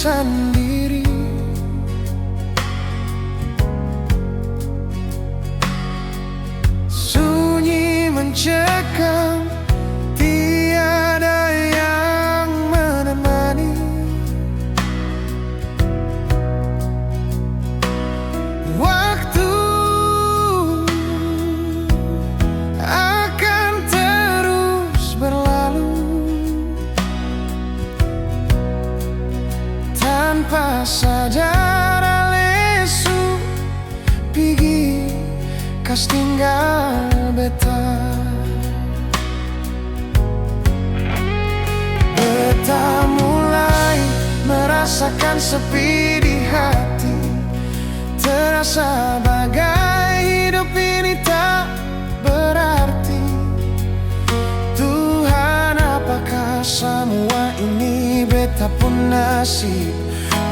sendiri. Sunyi mencekam, tiada yang menemani. Waktu akan terus berlalu tanpa sadar lesu pigi kas tinggal beta. Beta mulai merasakan sepi di hati, terasa bagai hidup ini tak berarti. Tuhan, apakah semua ini beta pun nasib?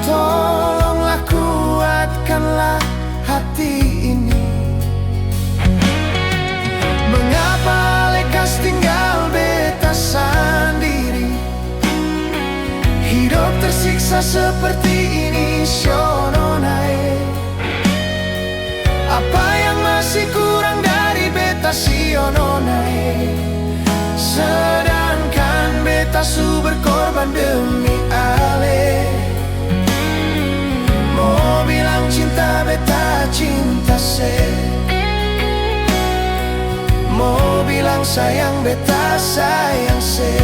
Tolonglah kuatkanlah hati ini. Mengapa lekas tinggal beta sendiri? Hidup tersiksa seperti ini, Shononai. Apa yang masih kurang dari beta, Shononai? Sedangkan beta su berkorban demi Ale. Mau bilang cinta beta cinta se, mau bilang sayang beta sayang se.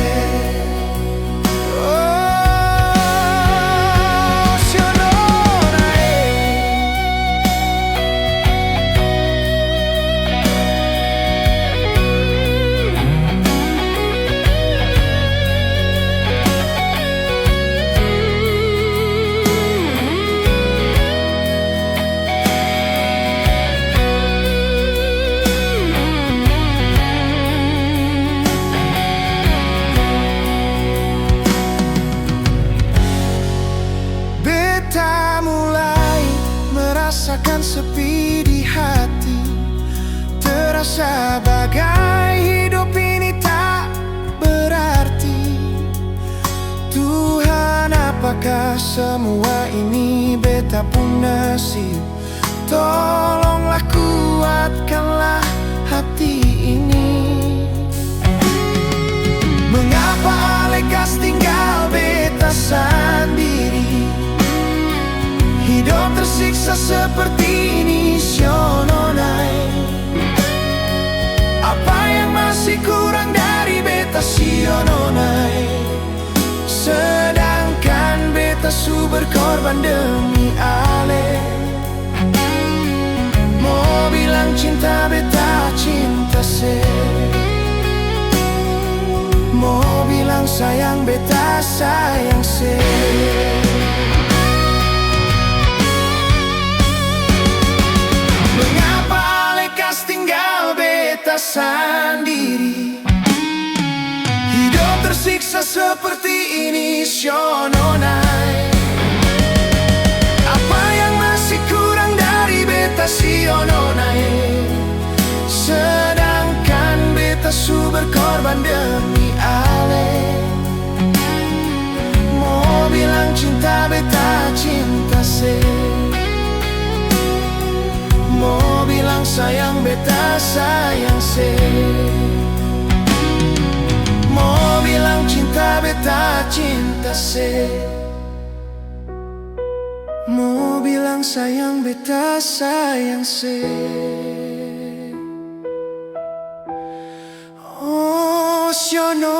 Beta mulai merasakan sepi di hati, terasa bagai hidup ini tak berarti. Tuhan, apakah semua ini beta pun nasib? Tolonglah kuatkanlah hati ini. Mengapa lekas tinggal beta sendiri? Hidup tersiksa seperti ini, Shononai. Apa yang masih kurang dari beta, Shononai? Sedangkan beta su berkorban demi Ale. Mau bilang cinta beta cinta se, mau bilang sayang beta sayang se. Mengapa lekas tinggal beta sendiri? Hidup tersiksa seperti ini, Shononai. Apa yang masih kurang dari beta, Shononai? Sedangkan beta su berkorban demi Ale. Mau bilang cinta beta cinta se, mau bilang sayang beta sayang se. Mau bilang cinta beta cinta se, mau bilang sayang beta sayang se. Oh, Shononai.